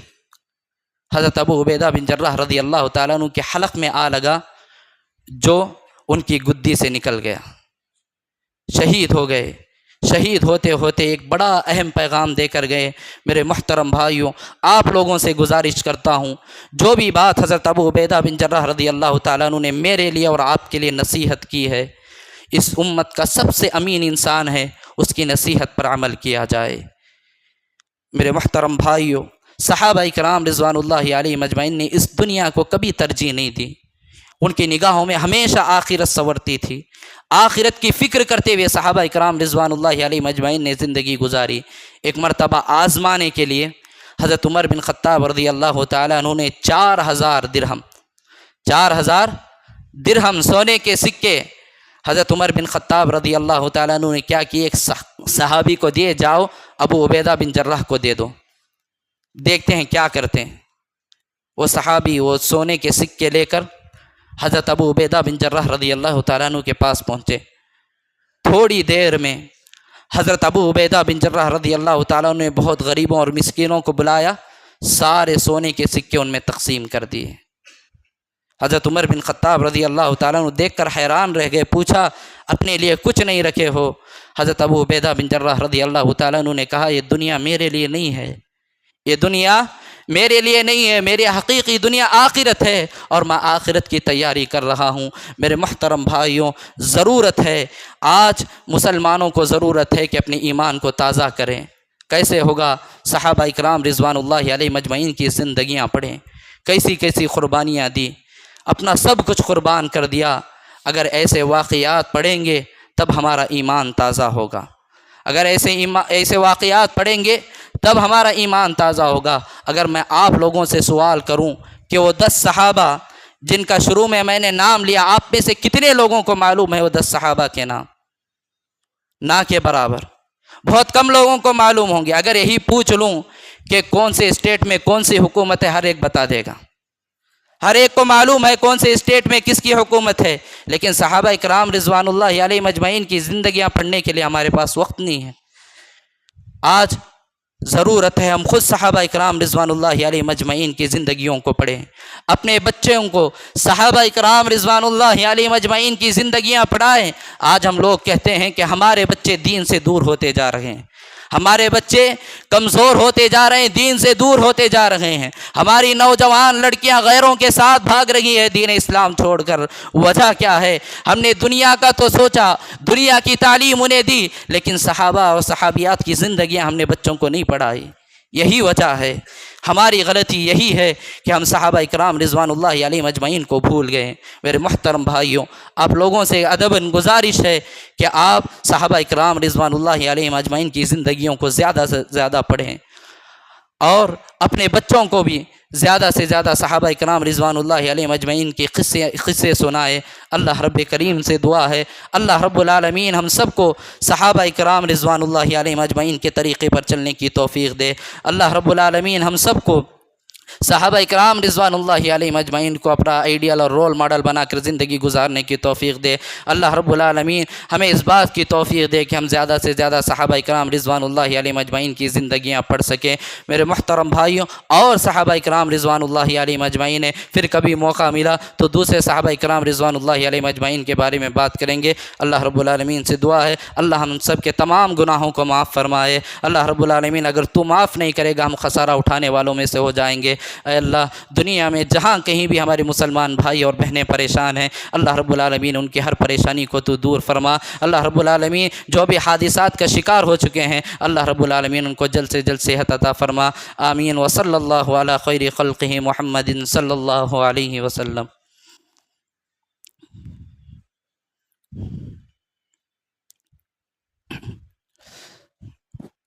حضرت ابو عبیدہ بن جراح رضی اللہ تعالیٰ عنہ کے حلق میں آ لگا، جو ان کی گدی سے نکل گیا، شہید ہو گئے۔ شہید ہوتے ہوتے ایک بڑا اہم پیغام دے کر گئے۔ میرے محترم بھائیوں، آپ لوگوں سے گزارش کرتا ہوں، جو بھی بات حضرت ابو عبیدہ بن جراح رضی اللہ تعالیٰ عنہ نے میرے لیے اور آپ کے لیے نصیحت کی ہے، اس امت کا سب سے امین انسان ہے، اس کی نصیحت پر عمل کیا جائے۔ میرے محترم بھائیوں، صحابہ کرام رضوان اللہ علیہ مجمعین نے اس دنیا کو کبھی ترجیح نہیں دی، ان کی نگاہوں میں ہمیشہ آخرت سنورتی تھی۔ آخرت کی فکر کرتے ہوئے صحابہ کرام رضوان اللہ علیہ مجمعین نے زندگی گزاری۔ ایک مرتبہ آزمانے کے لیے حضرت عمر بن خطاب رضی اللہ تعالیٰ عنہ نے 4000 درہم سونے کے سکے حضرت عمر بن خطاب رضی اللہ تعالیٰ عنہ نے کیا کیے، ایک صحابی کو دیے، جاؤ ابو عبیدہ بن جراح کو دے دو، دیکھتے ہیں کیا کرتے ہیں۔ وہ صحابی وہ سونے کے سکے لے کر حضرت ابو عبیدہ بن جراح رضی اللہ تعالیٰ عنہ کے پاس پہنچے۔ تھوڑی دیر میں حضرت ابو عبیدہ بن جراح رضی اللہ تعالیٰ عنہ نے بہت غریبوں اور مسکینوں کو بلایا، سارے سونے کے سکے ان میں تقسیم کر دیے۔ حضرت عمر بن خطاب رضی اللہ تعالیٰ عنہ دیکھ کر حیران رہ گئے، پوچھا اپنے لیے کچھ نہیں رکھے ہو؟ حضرت ابو عبیدہ بن جراح رضی اللہ تعالیٰ عنہ نے کہا، یہ دنیا میرے لیے نہیں ہے، یہ دنیا میرے لیے نہیں ہے، میری حقیقی دنیا آخرت ہے، اور میں آخرت کی تیاری کر رہا ہوں۔ میرے محترم بھائیوں، ضرورت ہے، آج مسلمانوں کو ضرورت ہے کہ اپنے ایمان کو تازہ کریں۔ کیسے ہوگا؟ صحابہ اکرام رضوان اللہ علیہ مجمعین کی زندگیاں پڑھیں، کیسی کیسی قربانیاں دی، اپنا سب کچھ قربان کر دیا۔ اگر ایسے واقعات پڑھیں گے تب ہمارا ایمان تازہ ہوگا، اگر ایسے واقعات پڑھیں گے تب ہمارا ایمان تازہ ہوگا۔ اگر میں آپ لوگوں سے سوال کروں کہ وہ 10 صحابہ جن کا شروع میں نے نام لیا، آپ میں سے کتنے لوگوں کو معلوم ہے وہ 10 صحابہ کے نام؟ نہ کے برابر، بہت کم لوگوں کو معلوم ہوں گے۔ اگر یہی پوچھ لوں کہ کون سے اسٹیٹ میں کون سی حکومت ہے، ہر ایک بتا دے گا، ہر ایک کو معلوم ہے کون سے اسٹیٹ میں کس کی حکومت ہے۔ لیکن صحابہ اکرام رضوان اللہ علیہ مجمعین کی زندگیاں پڑھنے کے لیے ہمارے پاس وقت نہیں ہے۔ آج ضرورت ہے ہم خود صحابہ اکرام رضوان اللہ علیہ مجمعین کی زندگیوں کو پڑھیں، اپنے بچوں کو صحابہ اکرام رضوان اللہ علیہ مجمعین کی زندگیاں پڑھائیں۔ آج ہم لوگ کہتے ہیں کہ ہمارے بچے دین سے دور ہوتے جا رہے ہیں، ہمارے بچے کمزور ہوتے جا رہے ہیں، دین سے دور ہوتے جا رہے ہیں، ہماری نوجوان لڑکیاں غیروں کے ساتھ بھاگ رہی ہے دین اسلام چھوڑ کر۔ وجہ کیا ہے؟ ہم نے دنیا کا تو سوچا، دنیا کی تعلیم انہیں دی، لیکن صحابہ اور صحابیات کی زندگیاں ہم نے بچوں کو نہیں پڑھائی۔ یہی وجہ ہے، ہماری غلطی یہی ہے کہ ہم صحابہ اکرام رضوان اللہ علیہم اجمعین کو بھول گئے۔ میرے محترم بھائیوں، آپ لوگوں سے ادباً گزارش ہے کہ آپ صحابہ اکرام رضوان اللہ علیہم اجمعین کی زندگیوں کو زیادہ سے زیادہ پڑھیں، اور اپنے بچوں کو بھی زیادہ سے زیادہ صحابہ اکرام رضوان اللہ علیہم اجمعین کے قصے سنائے۔ اللہ رب کریم سے دعا ہے، اللہ رب العالمین ہم سب کو صحابہ اکرام رضوان اللہ علیہم اجمعین کے طریقے پر چلنے کی توفیق دے۔ اللہ رب العالمین ہم سب کو صحابہ اکرام رضوان اللہ علیہم اجمعین کو اپنا آئیڈیل اور رول ماڈل بنا کر زندگی گزارنے کی توفیق دے۔ اللہ رب العالمین ہمیں اس بات کی توفیق دے کہ ہم زیادہ سے زیادہ صحابہ اکرام رضوان اللہ علیہم اجمعین کی زندگیاں پڑھ سکیں۔ میرے محترم بھائیوں، اور صحابہ اکرام رضوان اللہ علیہم اجمعین نے پھر کبھی موقع ملا تو دوسرے صحابہ اکرام رضوان اللہ علیہم اجمعین کے بارے میں بات کریں گے۔ اللہ رب العالمین سے دعا ہے اللہ ہم سب کے تمام گناہوں کو معاف فرمائے۔ اللہ رب العالمین اگر تو معاف نہیں کرے گا ہم خسارہ اٹھانے والوں میں سے ہو جائیں گے۔ اے اللہ، دنیا میں جہاں کہیں بھی ہمارے مسلمان بھائی اور بہنیں پریشان ہیں، اللہ رب العالمین ان کی ہر پریشانی کو تو دور فرما۔ اللہ رب العالمین جو بھی حادثات کا شکار ہو چکے ہیں، اللہ رب العالمین ان کو جلد سے جلد صحت عطا فرما۔ آمین۔ وصلی اللہ علی خیر خلقہ محمد صلی اللہ علیہ وسلم۔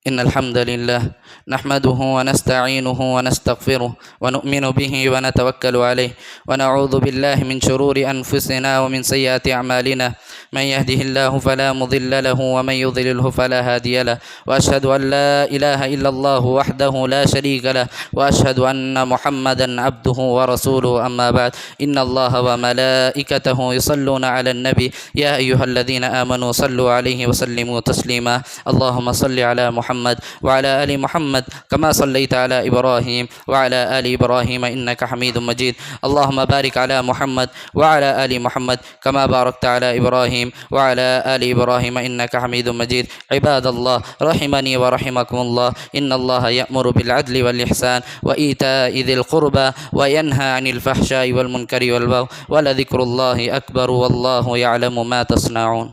إن الحمد لله نحمده ونستعينه ونستغفره ونؤمن به ونتوكل عليه ونعوذ بالله من شرور أنفسنا ومن سيئات أعمالنا، من يهده الله فلا مضل له ومن يضلله فلا هادي له، وأشهد أن لا إله إلا الله وحده لا شريك له، وأشهد أن محمدا عبده ورسوله. أما بعد، إن الله وملائكته يصلون على النبي يا أيها الذين آمنوا صلوا عليه وسلموا تسليما. اللهم صل على محمد وعلى آل محمد كما صليت على إبراهيم وعلى آل إبراهيم إنك حميد مجيد. اللهم بارك على محمد وعلى آل محمد كما باركت على إبراهيم وعلى آل إبراهيم إنك حميد مجيد. عباد الله رحمني ورحمكم الله، إن الله يأمر بالعدل والإحسان وإيتاء ذي القربى وينهى عن الفحشاء والمنكر والبغي، ولذكر الله أكبر والله يعلم ما تصنعون.